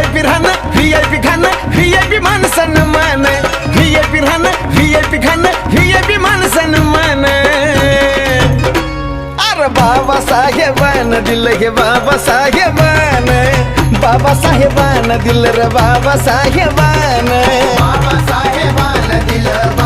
VIP राहणं VIP खाणं VIP मान सन्मान VIP राहणं VIP खाणं VIP मान सन्मान अरे बाबासाहेबानं दिलं हे बाबासाहेबानं बाबासाहेबानं दिलं रे बाबासाहेबानं बाबासाहेबानं दिलं